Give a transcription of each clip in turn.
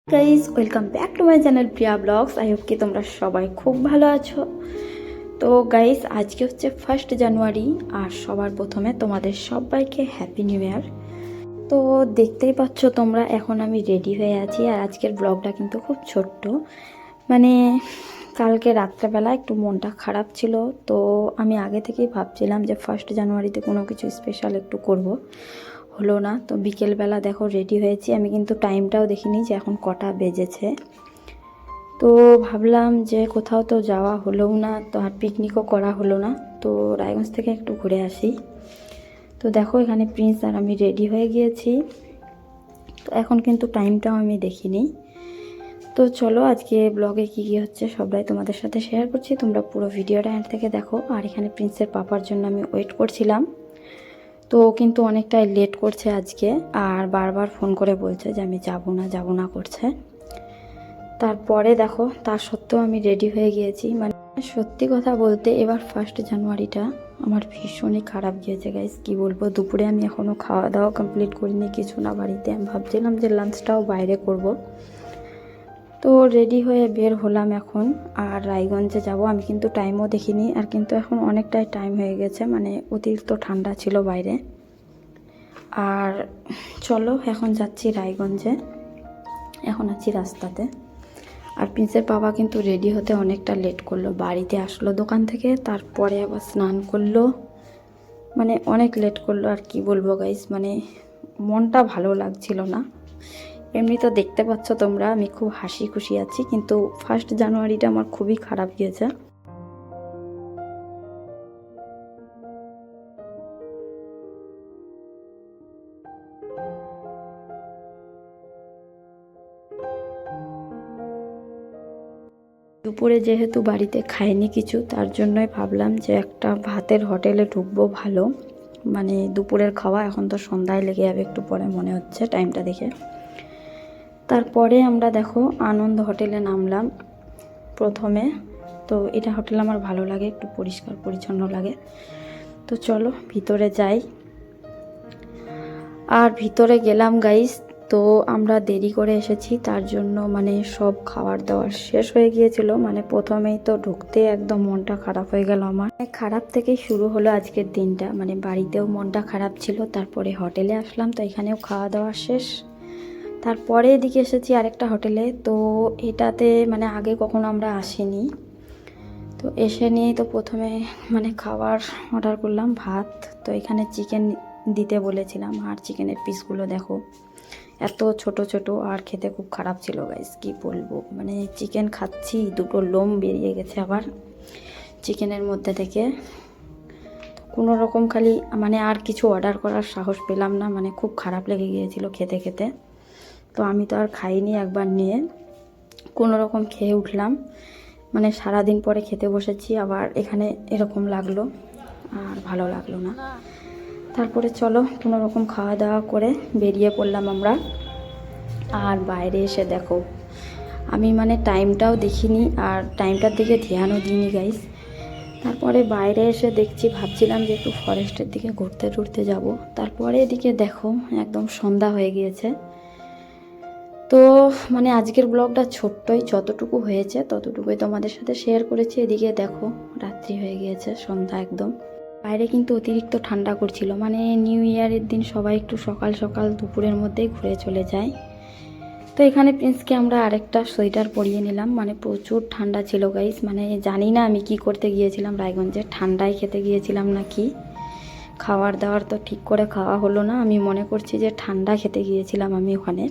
Guys welcome back to my channel Priya Vlogs. I hope কি তোমরা সবাই খুব ভালো আছো। তো গাইজ আজকে হচ্ছে 1 জানুয়ারি, আর সবার প্রথমে তোমাদের সবাইকে হ্যাপি নিউ ইয়ার। তো দেখতেই পাচ্ছ তোমরা, এখন আমি রেডি হয়ে আছি। আর আজকের ব্লগটা কিন্তু খুব ছোট্ট, মানে কালকে রাত্রেবেলা একটু মনটা খারাপ ছিল। তো আমি আগে থেকেই ভাবছিলাম যে 1 জানুয়ারিতে কোনো কিছু স্পেশাল একটু করব, হলো না। তো বিকেলবেলা দেখো রেডি হয়েছি, আমি কিন্তু টাইমটাও দেখিনি যে এখন কটা বেজেছে। তো ভাবলাম যে কোথাও তো যাওয়া হলোও না, তো আর পিকনিকও করা হলো না, তো রায়গঞ্জ থেকে একটু ঘুরে আসি। তো দেখো এখানে প্রিন্স আর আমি রেডি হয়ে গিয়েছি। তো এখন কিন্তু টাইমটাও আমি দেখিনি। তো চলো আজকে ব্লগে কী কী হচ্ছে সবাই তোমাদের সাথে শেয়ার করছি, তোমরা পুরো ভিডিওটা এন্ড থেকে দেখো। আর এখানে প্রিন্সের পাপার জন্য আমি ওয়েট করছিলাম, তো কিন্তু অনেকটাই লেট করছে আজকে, আর বারবার ফোন করে বলছে যে আমি যাব না করছে। তারপরে দেখো তার সত্ত্বেও আমি রেডি হয়ে গিয়েছি। মানে সত্যি কথা বলতে এবার 1 জানুয়ারিটা আমার ভীষণই খারাপ গিয়েছে গাইস, কি বলবো। দুপুরে আমি এখনও খাওয়া দাওয়া কমপ্লিট করিনি, কিছু না বাড়িতে। আমি ভাবছিলাম যে লাঞ্চটাও বাইরে করব। তো রেডি হয়ে বের হলাম এখন, আর রায়গঞ্জে যাব। আমি কিন্তু টাইমও দেখিনি, আর কিন্তু এখন অনেকটাই টাইম হয়ে গেছে, মানে অতিরিক্ত ঠান্ডা ছিল বাইরে। আর চলো এখন যাচ্ছি রায়গঞ্জে, এখন আছি রাস্তাতে। আর প্রিন্সের বাবা কিন্তু রেডি হতে অনেকটা লেট করলো, বাড়িতে আসলো দোকান থেকে, তারপরে আবার স্নান করলো, মানে অনেক লেট করলো। আর কি বলবো গাইস, মানে মনটা ভালো লাগছিল না। এমনি তো দেখতে পাচ্ছ তোমরা আমি খুব হাসি খুশি আছি, কিন্তু 1 জানুয়ারিটা আমার খুবই খারাপ গিয়েছে। দুপুরে যেহেতু বাড়িতে খাইনি কিছু, তার জন্যই ভাবলাম যে একটা ভাতের হোটেলে ঢুকবো ভালো, মানে দুপুরের খাওয়া। এখন তো সন্ধ্যায় লেগে যাবে একটু পরে মনে হচ্ছে টাইমটা দেখে। তারপরে আমরা দেখো আনন্দ হোটেলে নামলাম প্রথমে। তো এটা হোটেল আমার ভালো লাগে, একটু পরিষ্কার পরিচ্ছন্ন লাগে। তো চলো ভিতরে যাই। আর ভিতরে গেলাম গাইস, তো আমরা দেরি করে এসেছি, তার জন্য মানে সব খাবার দাবার শেষ হয়ে গিয়েছিল। মানে প্রথমেই তো ঢুকতে একদম মনটা খারাপ হয়ে গেল আমার। খারাপ থেকেই শুরু হলো আজকের দিনটা, মানে বাড়িতেও মনটা খারাপ ছিল, তারপরে হোটেলে আসলাম, তো এখানেও খাওয়া দাওয়া শেষ। তারপরে এদিকে এসেছি আরেকটা হোটেলে, তো এটাতে মানে আগে কখনো আমরা আসিনি। তো এসে নিয়েই তো প্রথমে মানে খাবার অর্ডার করলাম, ভাত। তো এখানে চিকেন দিতে বলেছিলাম, আর চিকেনের পিসগুলো দেখো এত ছোট ছোট, আর খেতে খুব খারাপ ছিল গাইস, কি বলবো। মানে চিকেন খাচ্ছি, দুটো লোম বেরিয়ে গেছে আবার চিকেনের মধ্যে থেকে। কোনো রকম খালি মানে আর কিছু অর্ডার করার সাহস পেলাম না, মানে খুব খারাপ লেগে গিয়েছিল খেতে খেতে। তো আমি তো আর খাইনি, একবার নিয়ে কোনো রকম খেয়ে উঠলাম। মানে সারাদিন পরে খেতে বসেছি, আবার এখানে এরকম লাগলো, আর ভালো লাগলো না। তারপরে চলো কোনো রকম খাওয়া দাওয়া করে বেরিয়ে পড়লাম আমরা। আর বাইরে এসে দেখো আমি মানে টাইমটাও দেখিনি, আর টাইমটার দিকে ধ্যানও দিইনি গাইস। তারপরে বাইরে এসে দেখছি, ভাবছিলাম যে একটু ফরেস্টের দিকে ঘুরতে টুরতে যাব। তারপরে এদিকে দেখো একদম সন্ধ্যা হয়ে গিয়েছে। তো মানে আজকের ব্লগটা ছোট্টই, যতটুকু হয়েছে ততটুকুই তোমাদের সাথে শেয়ার করেছি। এদিকে দেখো রাত্রি হয়ে গিয়েছে, সন্ধ্যা একদম। বাইরে কিন্তু অতিরিক্ত ঠান্ডা করছিল, মানে নিউ ইয়ারের দিন সবাই একটু সকাল সকাল দুপুরের মধ্যেই ঘুরে চলে যায়। তো এখানে প্রিন্সকে আমরা আরেকটা সোয়েটার পরিয়ে নিলাম, মানে প্রচুর ঠান্ডা ছিল গাইস। মানে জানি না আমি কি করতে গিয়েছিলাম রায়গঞ্জে, ঠান্ডায় খেতে গিয়েছিলাম নাকি। খাবার দাবার তো ঠিক করে খাওয়া হলো না, আমি মনে করছি যে ঠান্ডা খেতে গিয়েছিলাম আমি ওখানে।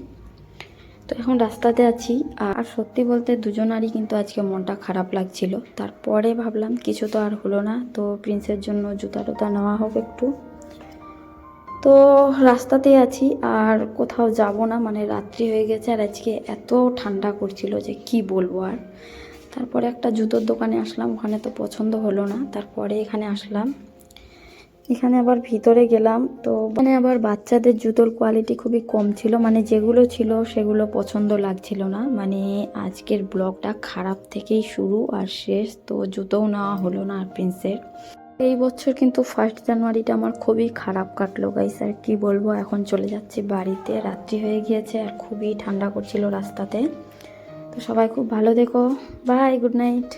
তো এখন রাস্তাতে আছি, আর সত্যি বলতে দুজনারই কিন্তু আজকে মনটা খারাপ লাগছিল। তারপরে ভাবলাম কিছু তো আর হলো না, তো প্রিন্সের জন্য জুতা টুতা নেওয়া হোক একটু। তো রাস্তাতে আছি, আর কোথাও যাব না, মানে রাত্রি হয়ে গেছে, আর আজকে এত ঠান্ডা করছিল যে কি বলবো আর। তারপরে একটা জুতোর দোকানে আসলাম, ওখানে তো পছন্দ হলো না, তারপরে এখানে আসলাম। এখানে আবার ভিতরে গেলাম, তো মানে আবার বাচ্চাদের জুতোর কোয়ালিটি খুবই কম ছিল, মানে যেগুলো ছিল সেগুলো পছন্দ লাগছিল না। মানে আজকের ব্লগটা খারাপ থেকেই শুরু আর শেষ, তো জুতোও নেওয়া হলো না আর প্রিন্সের। এই বছর কিন্তু 1 জানুয়ারিটা আমার খুবই খারাপ কাটলো গাইস, আর কি বলবো। এখন চলে যাচ্ছি বাড়িতে, রাত্রি হয়ে গিয়েছে আর খুবই ঠান্ডা করছিল রাস্তাতে। তো সবাই খুব ভালো দেখো, বাই, গুড নাইট।